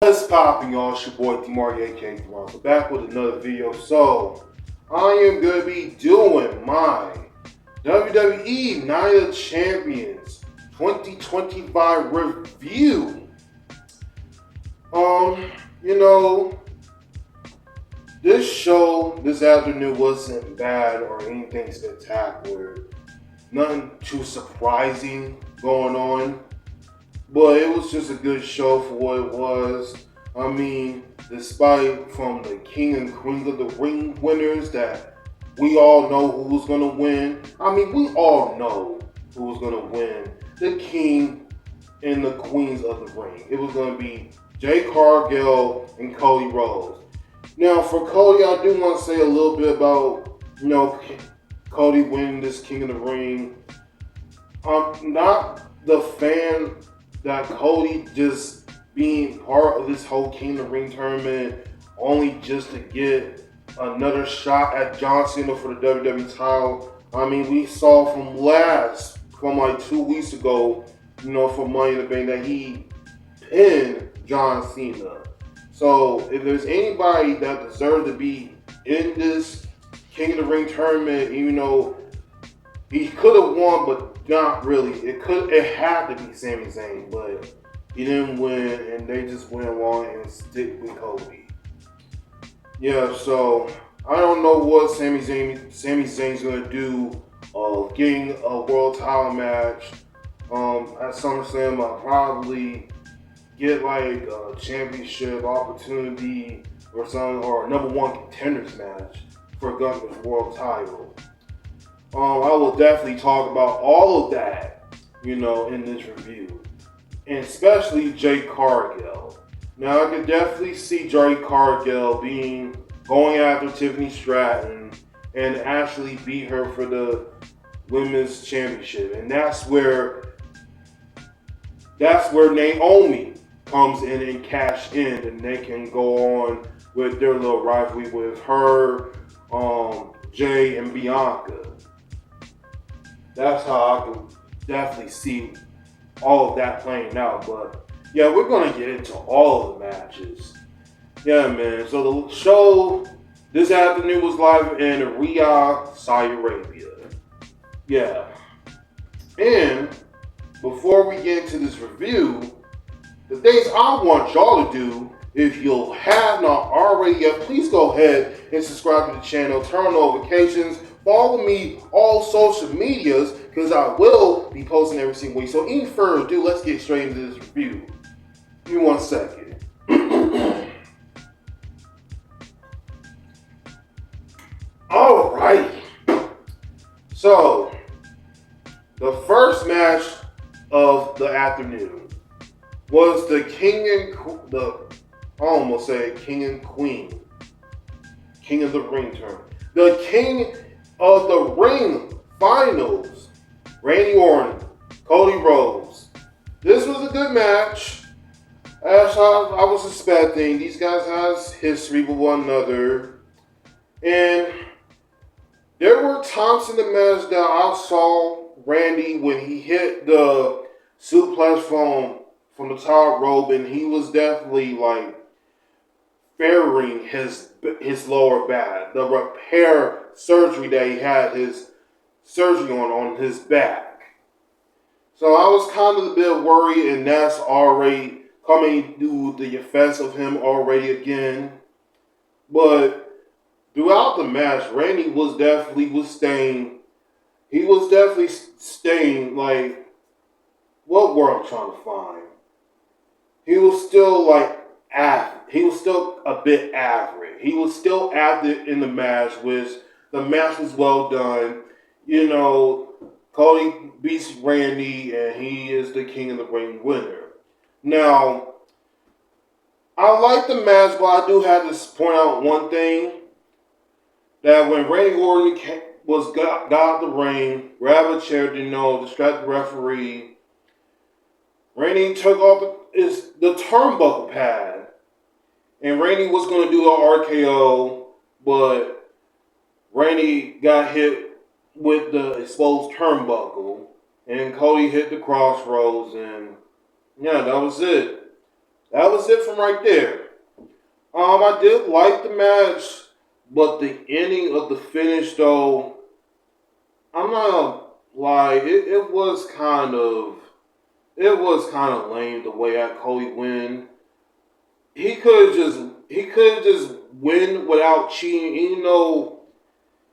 What's popping, y'all? It's your boy D-Marty, aka Toronto, back with another video. So, I am going to be doing my WWE Night of Champions 2025 review. You know, this show this afternoon wasn't bad or anything spectacular. Nothing too surprising going on. But it was just a good show for what it was. I mean, despite from the King and Queen of the Ring winners that we all know who was going to win. I mean, we all know who was going to win. The King and the Queens of the Ring. It was going to be Jay Cargill and Cody Rhodes. Now, for Cody, I do want to say a little bit about, Cody winning this King of the Ring. I'm not the fan that Cody just being part of this whole King of the Ring tournament only just to get another shot at John Cena for the WWE title. I mean, we saw from like 2 weeks ago, for Money in the Bank that he pinned John Cena. So if there's anybody that deserves to be in this King of the Ring tournament, even though he could have won, but not really. It had to be Sami Zayn, but he didn't win, and they just went along and stick with Cody. Yeah, so I don't know what Sami Zayn's gonna do. Getting a world title match at SummerSlam, I'll probably get like a championship opportunity or something, or a number one contenders match for Gunther's world title. I will definitely talk about all of that, in this review. And especially Jay Cargill. Now, I could definitely see Jay Cargill going after Tiffany Stratton and actually beat her for the women's championship. And that's where Naomi comes in and cash in, and they can go on with their little rivalry with her, Jay and Bianca. That's how I can definitely see all of that playing out. But yeah, we're going to get into all of the matches. Yeah, man. So the show this afternoon was live in Riyadh, Saudi Arabia. Yeah. And before we get into this review, the things I want y'all to do, if you have not already yet, please go ahead and subscribe to the channel, turn on notifications, follow me all social medias, because I will be posting every single week. So any further ado, let's get straight into this review. Give me 1 second. Alright. So, the first match of the afternoon was the King and Queen. King of the Ring tournament. The King of the Ring finals. Randy Orton, Cody Rhodes. This was a good match. As I was expecting, these guys have history with one another. And there were times in the match that I saw Randy when he hit the suplex from the top rope, and he was definitely like fairing his lower back. The repair surgery that he had his surgery on his back. So I was kind of a bit worried, and that's already coming through the effects of him already again. But throughout the match, Randy was definitely staying like, what word I'm trying to find? He was still a bit average. He was still active in the match, which the match was well done. Cody beats Randy, and he is the King of the Ring winner. Now, I like the match, but I do have to point out one thing. That when Randy Orton got out the ring, grabbed a chair, distract the referee, Randy took off the turnbuckle pad. And Randy was going to do an RKO, but Randy got hit with the exposed turnbuckle, and Cody hit the crossroads, and yeah, that was it. That was it from right there. I did like the match, but the ending of the finish, though, I'm not gonna lie, it was kind of lame the way that Cody win. He could have just win without cheating, even though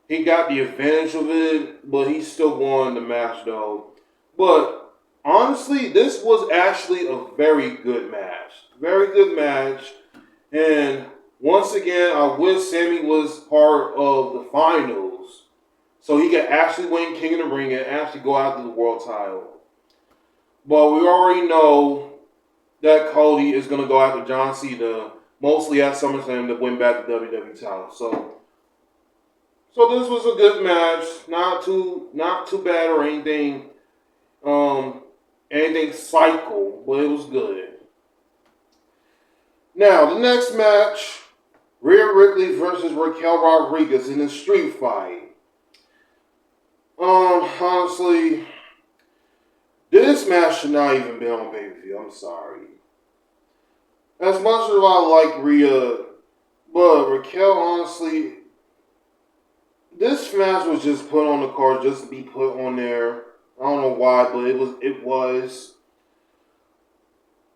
he got the advantage of it, but he still won the match though. But honestly, this was actually a very good match. Very good match. And once again, I wish Sammy was part of the finals so he could actually win King of the Ring and actually go after the world title. But we already know that Cody is going to go after John Cena, mostly at SummerSlam, to win back the WWE title. So this was a good match, not too bad or anything, anything cycle, but it was good. Now the next match, Rhea Ripley versus Raquel Rodriguez in a street fight. Honestly, this match should not even be on pay-per-view. I'm sorry. As much as I like Rhea, but Raquel, honestly, this match was just put on the card just to be put on there. I don't know why, but it was. It was.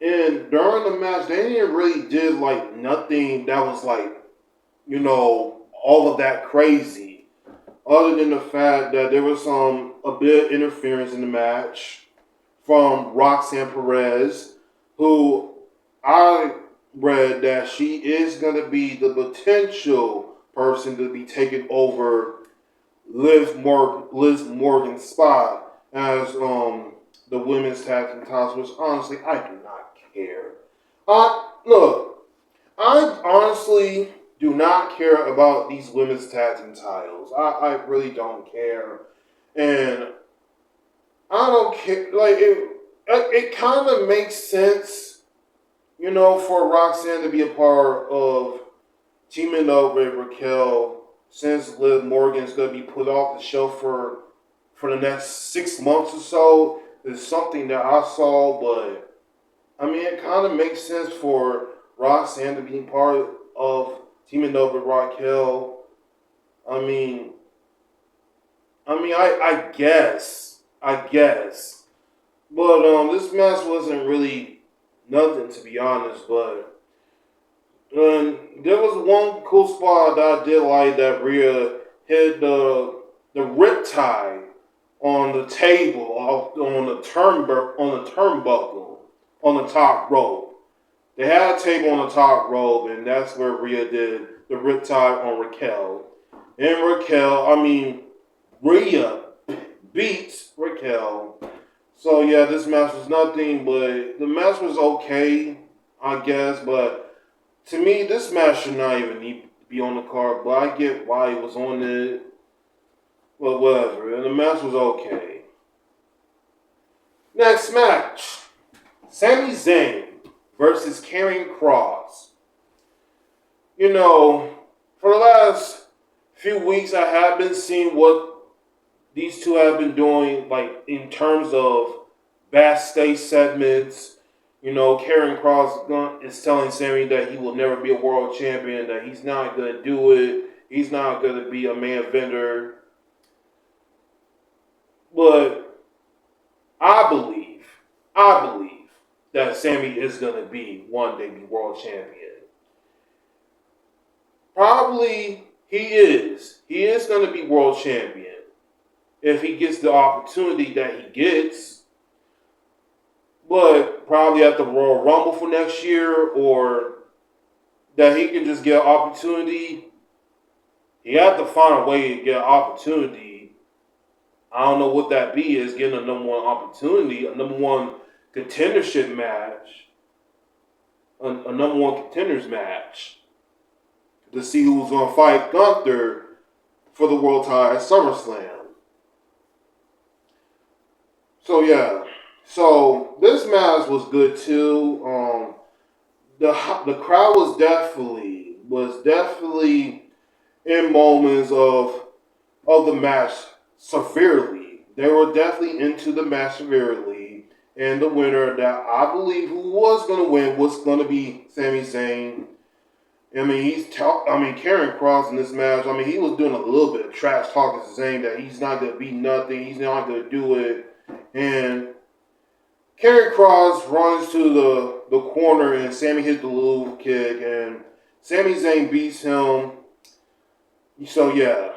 And during the match, they didn't really did like nothing that was like, all of that crazy. Other than the fact that there was a bit of interference in the match from Roxanne Perez, who I read that she is going to be the potential person to be taking over Liz Morgan's spot as the women's tag team titles, which honestly I do not care. Look, I honestly do not care about these women's tag team titles. I really don't care, and I don't care. Like it kind of makes sense, for Roxanne to be a part of teaming up with Raquel since Liv Morgan's going to be put off the show for the next 6 months or so. Is something that I saw, but I mean, it kind of makes sense for Roxanne to be part of teaming up with Raquel. I mean, I guess, but this match wasn't really nothing to be honest. But there was one cool spot that I did like that Rhea hit the riptide on the table on the turnbuckle on the top rope. They had a table on the top rope, and that's where Rhea did the riptide on Raquel. And Rhea beats Raquel. So yeah, this match was nothing, but the match was okay, I guess. But to me, this match should not even need to be on the card. But I get why it was on it. But whatever, and the match was okay. Next match, Sami Zayn versus Karrion Kross. For the last few weeks, I have been seeing what these two have been doing, like in terms of backstage segments. Karrion Kross is telling Sami that he will never be a world champion, that he's not going to do it, he's not going to be a main eventer. But I believe that Sami is going to be one day be world champion. Probably he is. He is going to be world champion if he gets the opportunity that he gets. But probably at the Royal Rumble for next year, or that he can just get an opportunity. He had to find a way to get an opportunity. I don't know what that be is, getting a number one opportunity, a number one contendership match, a number one contenders match to see who was going to fight Gunther for the world title at SummerSlam. So yeah, so this match was good too. The crowd was definitely in moments of the match severely. They were definitely into the match severely, And the winner that I believe who was going to win was going to be Sami Zayn. I mean, Karrion Kross in this match, I mean, he was doing a little bit of trash talking to Zayn that he's not going to be nothing. He's not going to do it. And Karrion Kross runs to the corner and Sami hits the little kick. And Sami Zayn beats him. So, yeah.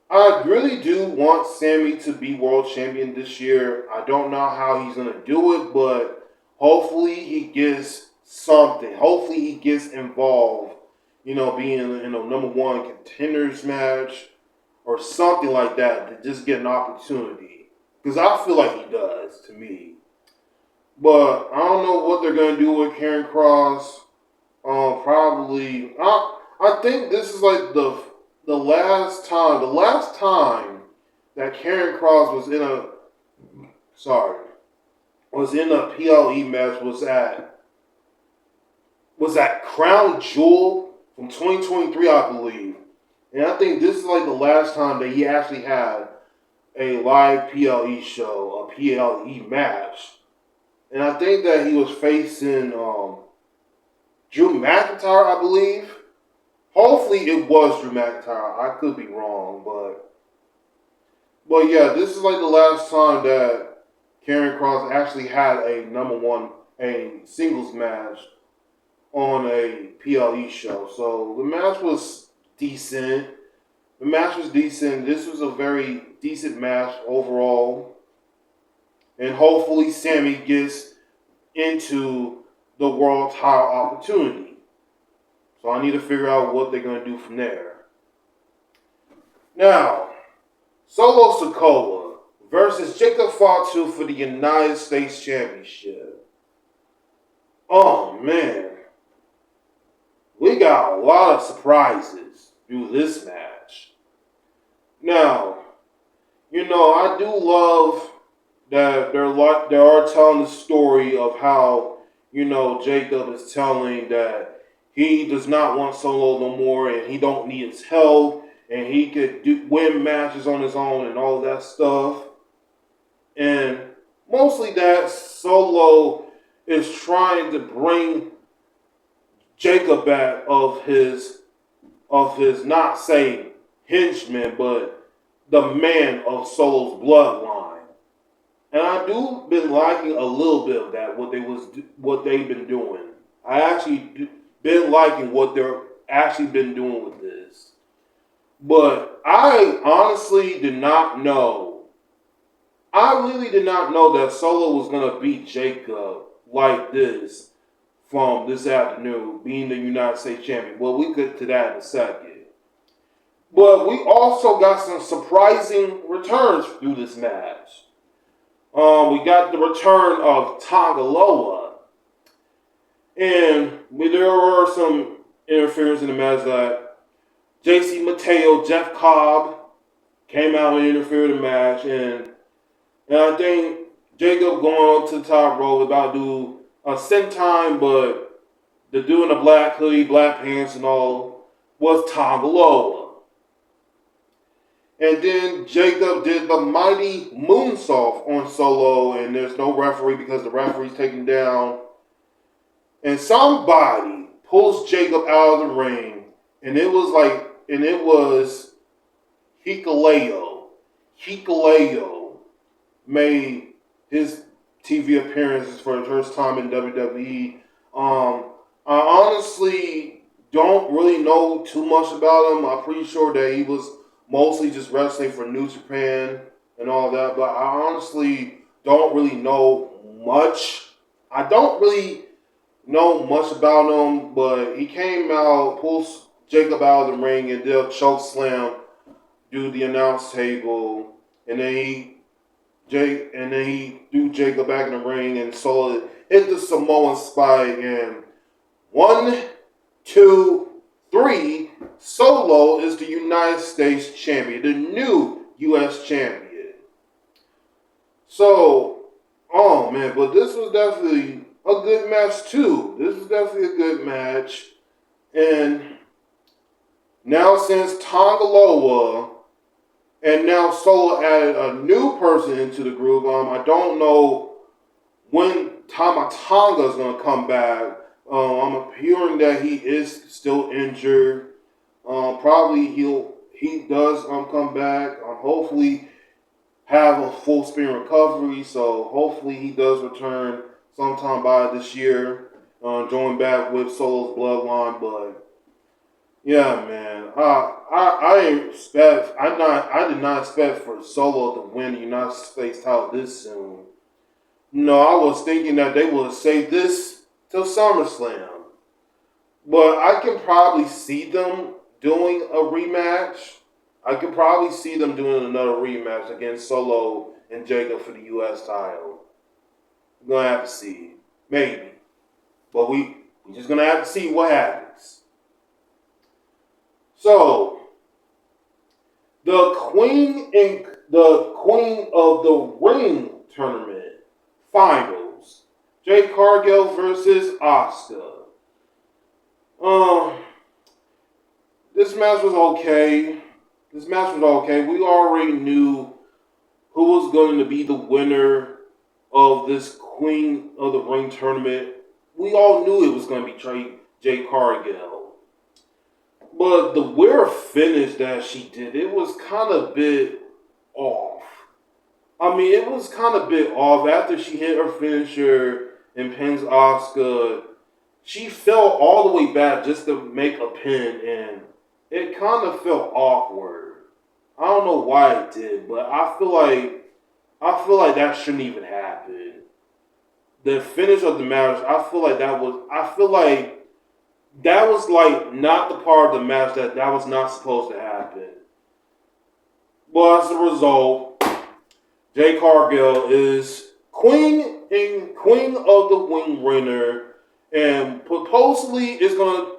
I really do want Sami to be world champion this year. I don't know how he's going to do it, but hopefully he gets something. Hopefully he gets involved, being in a number one contenders match or something like that to just get an opportunity. Because I feel like he does, to me. But I don't know what they're going to do with Karrion Kross. Probably, I think this is like the last time that Karrion Kross was in a PLE match was at Crown Jewel from 2023, I believe. And I think this is like the last time that he actually had a live PLE show, a PLE match. And I think that he was facing Drew McIntyre, I believe. Hopefully it was Drew McIntyre. I could be wrong, but yeah, this is like the last time that Karrion Kross actually had a singles match on a PLE show. So the match was decent. This was a very decent match overall. And hopefully Sami gets into the world title opportunity. So I need to figure out what they're going to do from there. Now, Solo Sikoa versus Jacob Fatu for the United States Championship. Oh, man. We got a lot of surprises through this match. Now, I do love that they are telling the story of how, Jacob is telling that he does not want Solo no more, and he don't need his help, and he could win matches on his own and all that stuff. And mostly that Solo is trying to bring Jacob back of his not say henchman, but the man of Solo's bloodline. And I do been liking a little bit of that, what they've been doing. I actually been liking what they're actually been doing with this. But I honestly did not know. I really did not know that Solo was going to beat Jacob like this from this afternoon, being the United States champion. Well, we get to that in a second. But we also got some surprising returns through this match. We got the return of Tonga Loa. And there were some interference in the match that JC Mateo, Jeff Cobb came out and interfered in the match. And I think Jacob going up to the top rope about to do a senton, but the dude in the black hoodie, black pants and all was Tonga Loa. And then Jacob did the mighty moonsault on Solo, and there's no referee because the referee's taken down. And somebody pulls Jacob out of the ring, and it was Hikuleo. Hikuleo made his TV appearances for the first time in WWE. I honestly don't really know too much about him. I'm pretty sure that he was mostly just wrestling for New Japan and all that, but I honestly don't really know much. I don't really know much about him, but he came out, pulls Jacob out of the ring, and did a choke slam through the announce table, and then he threw Jacob back in the ring, and Solo hit the Samoan spike, and 1, 2, 3, Solo is the United States champion, the new U.S. champion. So, oh man, but this was definitely a good match too. This is definitely a good match. And now since Tonga Loa and now Solo added a new person into the group, I don't know when Tama Tonga is going to come back. I'm hearing that he is still injured. Probably he does come back. Hopefully have a full speed recovery. So hopefully he does return sometime by this year. Join back with Solo's bloodline, but yeah, man. I did not expect for Solo to win the United States title this soon. No, I was thinking that they would save this till SummerSlam. But I can probably see them doing a rematch. I can probably see them doing another rematch against Solo and Jacob for the U.S. title. We're going to have to see. Maybe. But we're just going to have to see what happens. So, the Queen of the Ring tournament finals. Jade Cargill versus Asuka. This match was okay. We already knew who was going to be the winner of this Queen of the Ring tournament. We all knew it was going to be Jade Cargill. But the weird finish that she did, it was kind of a bit off. I mean, it was kind of a bit off. After she hit her finisher and pins Asuka, she fell all the way back just to make a pin, and it kind of felt awkward. I don't know why it did, but I feel like that shouldn't even happen. The finish of the match, I feel like that was like not the part of the match that was not supposed to happen. But as a result, Jade Cargill is Queen of the Wing winner, and supposedly is going to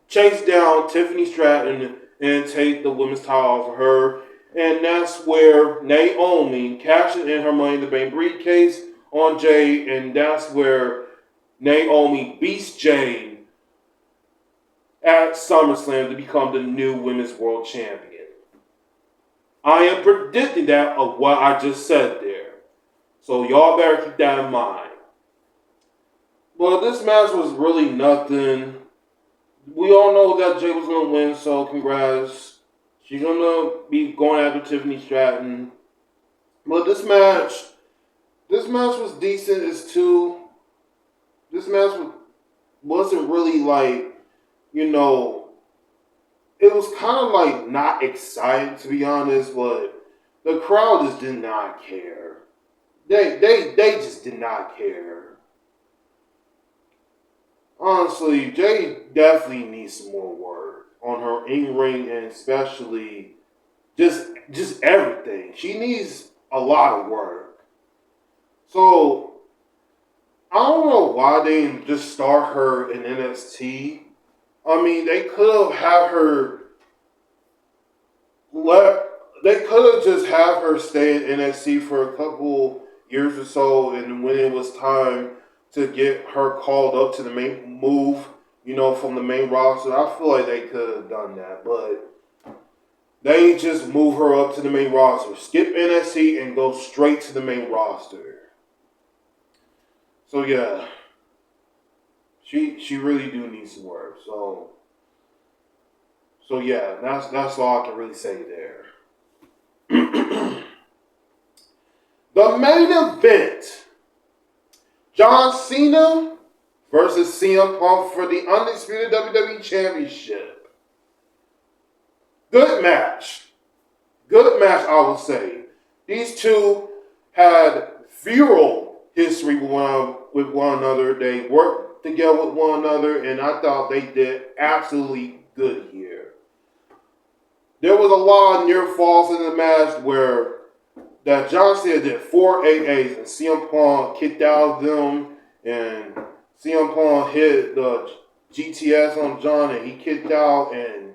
chase down Tiffany Stratton and take the women's title off of her. And that's where Naomi cashes in her Money in the Bank briefcase on Jade, and that's where Naomi beats Jade at SummerSlam to become the new Women's World Champion. I am predicting that of what I just said there. So y'all better keep that in mind. Well, this match was really nothing. We all know that Jay was going to win, so congrats. She's going to be going after Tiffany Stratton. But this match was decent as too. This match wasn't really like, it was kind of like not exciting, to be honest, but the crowd just did not care. They just did not care. Honestly, Jay definitely needs some more work on her in-ring, and especially just everything. She needs a lot of work. So, I don't know why they didn't just start her in NXT. I mean, they could have just have her stay in NXT for a couple years or so, and when it was time to get her called up to the main move, from the main roster, I feel like they could have done that, but they just move her up to the main roster, skip NXT, and go straight to the main roster. So yeah, she really do need some work. So yeah, that's all I can really say there. The main event: John Cena versus CM Punk for the undisputed WWE Championship. Good match, I would say. These two had feral history with one another. They worked together with one another, and I thought they did absolutely good here. There was a lot of near falls in the match where that John Cena did 4 AAs and CM Punk kicked out of them, and CM Punk hit the GTS on John and he kicked out, and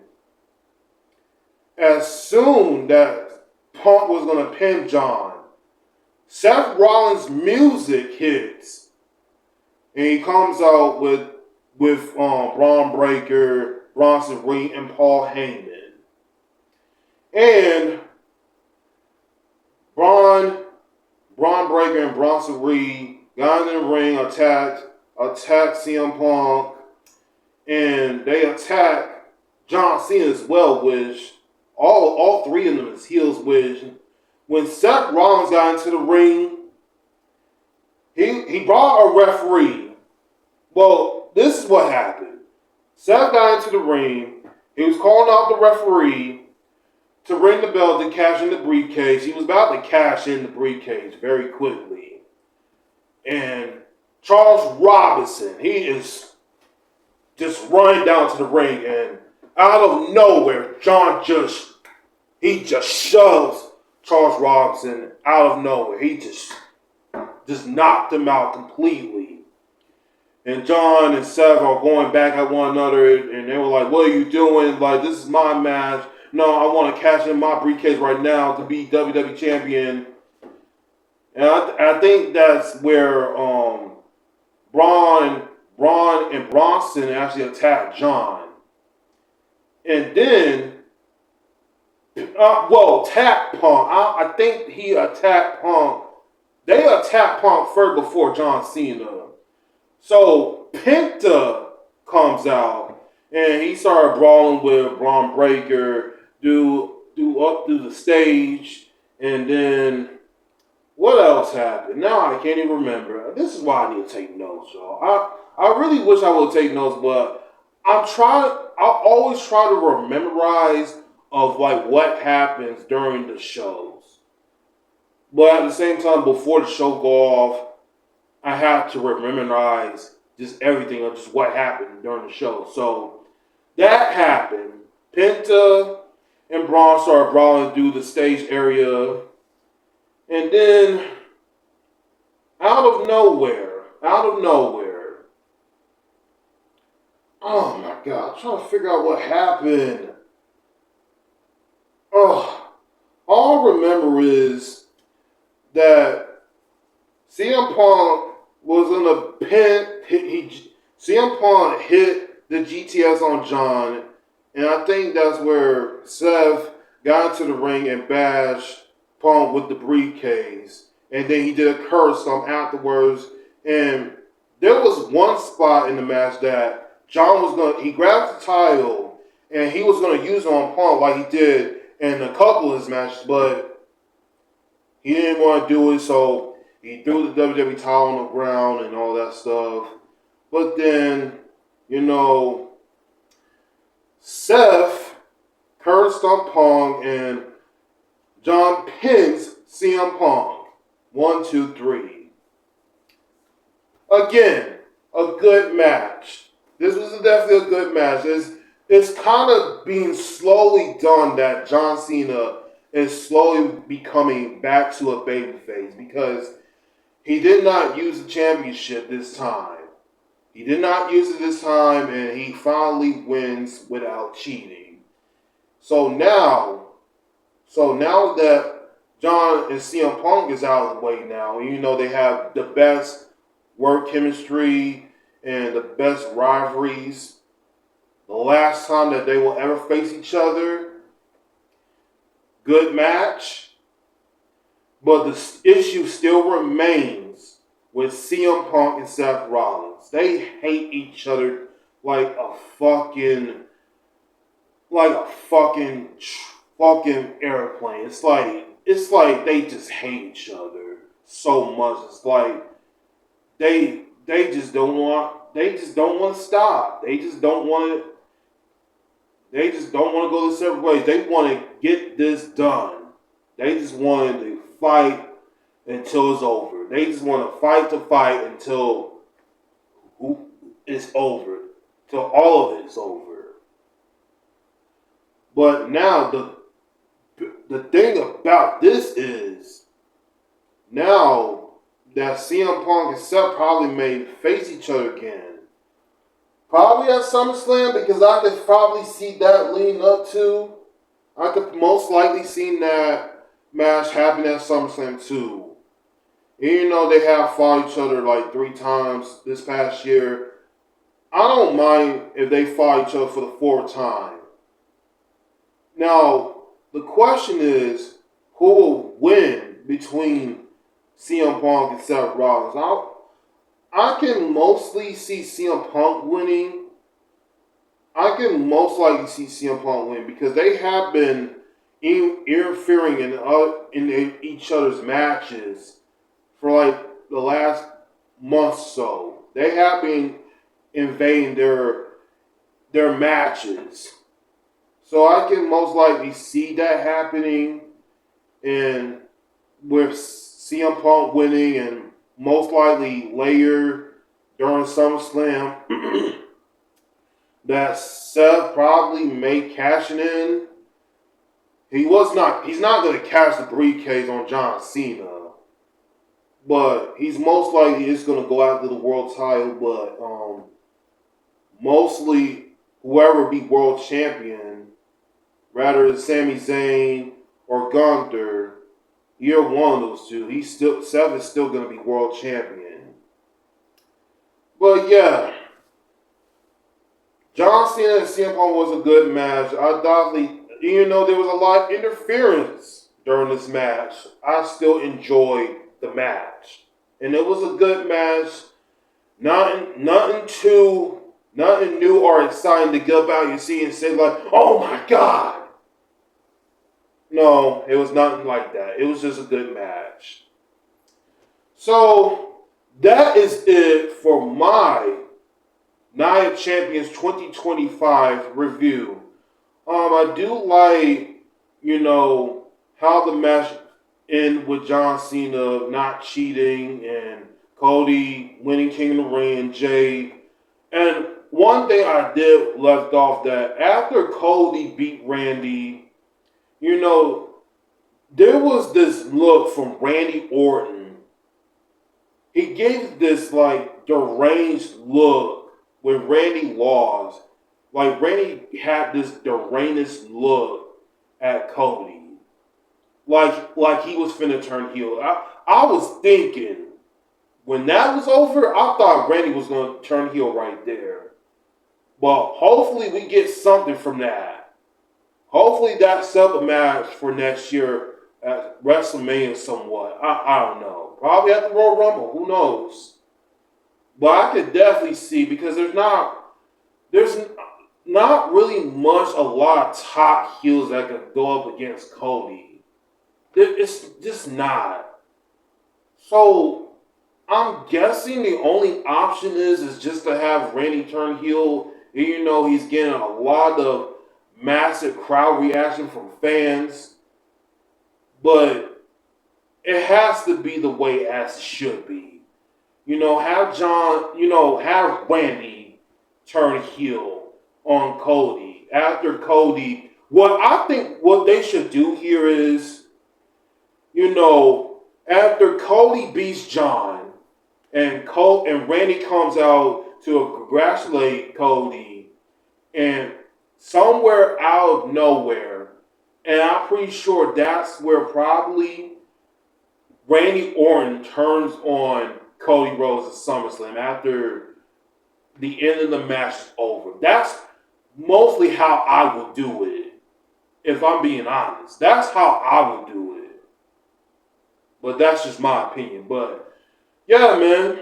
as soon that Punk was going to pin John, Seth Rollins' music hits, and he comes out with Braun Breaker, Bronson Reed, and Paul Heyman. And Braun Breaker and Bronson Reed got in the ring, attacked CM Punk, and they attacked John Cena as well, which all three of them is heels, which when Seth Rollins got into the ring, he brought a referee. Well, this is what happened. Seth got into the ring. He was calling out the referee to ring the bell to cash in the briefcase. He was about to cash in the briefcase very quickly. And Charles Robinson, he is just running down to the ring, and out of nowhere, he just shoves Charles Robinson out of nowhere. He just knocked him out completely. And John and Seth are going back at one another, and they were like, "What are you doing? Like, this is my match. No, I want to cash in my briefcase right now to be WWE champion." And I think that's where Braun and Bronson actually attacked John. And then, attacked Punk. I think he attacked Punk. They attacked Punk first before John Cena. So Penta comes out and he started brawling with Braun Breaker, up through the stage, and then what else happened? Now I can't even remember. This is why I need to take notes, y'all. I really wish I would take notes, but I always try to memorize of like what happens during the shows. But at the same time, before the show go off, I have to memorize just everything of just what happened during the show. So that happened. Penta and Braun started brawling through the stage area. And then, out of nowhere, oh my God, I'm trying to figure out what happened. Oh, all I remember is that CM Punk was in a pin. CM Punk hit the GTS on John, and I think that's where Seth got into the ring and bashed Punk with the briefcase, and then he did a curse stomp afterwards. And there was one spot in the match that John he grabbed the title and he was gonna use it on Punk like he did in a couple of his matches, but he didn't want to do it, so he threw the WWE title on the ground and all that stuff. But then, Seth curse stomped Punk and John pins CM Punk. 1, 2, 3. Again, a good match. This was definitely a good match. It's kind of being slowly done that John Cena is slowly becoming back to a babyface because he did not use the championship this time. He did not use it this time, and he finally wins without cheating. So now that John and CM Punk is out of the way now, they have the best work chemistry and the best rivalries. The last time that they will ever face each other, good match. But the issue still remains with CM Punk and Seth Rollins. They hate each other like a fucking airplane. It's like they just hate each other so much. It's like they just don't want to stop. They just don't want to go the separate ways. They want to get this done. They just wanted to fight until it's over. They just want to fight until it's over. Till all of it is over. But now the thing about this is now that CM Punk and Seth probably may face each other again. Probably at SummerSlam, because I could probably see that leading up to. I could most likely see that match happen at SummerSlam too. Even though they have fought each other like 3 times this past year, I don't mind if they fought each other for the 4th time. Now, the question is, who will win between CM Punk and Seth Rollins? I can mostly see CM Punk winning. I can most likely see CM Punk win because they have been interfering in each other's matches for like the last month or so. They have been invading their matches. So I can most likely see that happening, and with CM Punk winning and most likely later during SummerSlam that Seth probably may cash it in. He's not going to cash the briefcase on John Cena, but he's most likely just going to go after the world title. But mostly whoever be world champion, rather than Sami Zayn or Gunther, you're one of those two. Seth is still going to be world champion. But yeah, John Cena and CM Punk was a good match. I definitely, even though there was a lot of interference during this match, I still enjoyed the match. And it was a good match. Nothing new or exciting to get up out your seat and say like, oh my God. No, it was nothing like that. It was just a good match. So that is it for my Night of Champions 2025 review. I do like, how the match ended with John Cena not cheating and Cody winning King of the Ring and Jay. And one thing I did left off that after Cody beat Randy, there was this look from Randy Orton. He gave this like deranged look when Randy lost. Like Randy had this deranged look at Cody. Like he was finna turn heel. I was thinking when that was over, I thought Randy was gonna turn heel right there. But hopefully we get something from that. Hopefully that's up a match for next year at WrestleMania somewhat. I don't know. Probably at the Royal Rumble. Who knows? But I could definitely see because there's not really a lot of top heels that could go up against Cody. It's just not. So I'm guessing the only option is just to have Randy turn heel. He's getting a lot of massive crowd reaction from fans. But it has to be the way as it should be. Have Randy turn heel on Cody. After Cody, what they should do here is, after Cody beats John and Randy comes out to congratulate Cody, and somewhere out of nowhere, and I'm pretty sure that's where probably Randy Orton turns on Cody Rhodes at SummerSlam after the end of the match is over. That's mostly how I would do it, if I'm being honest. That's how I would do it. But that's just my opinion. But yeah, man,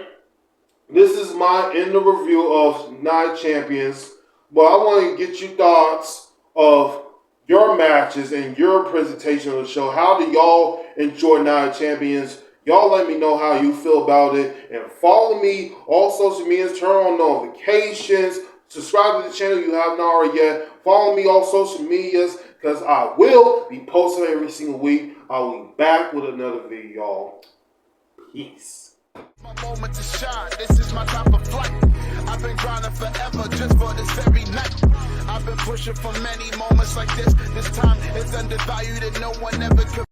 this is my end of review of Night Champions. But I want to get your thoughts of your matches and your presentation of the show. How do y'all enjoy Night Champions? Y'all let me know how you feel about it. And follow me on social medias. Turn on notifications. Subscribe to the channel if you haven't already yet. Follow me on social medias because I will be posting every single week. I'll be back with another video, y'all. Peace. My moment to shine. This is my time of flight. I've been grinding forever just for this very night. I've been pushing for many moments like this. This time is undervalued and no one ever could.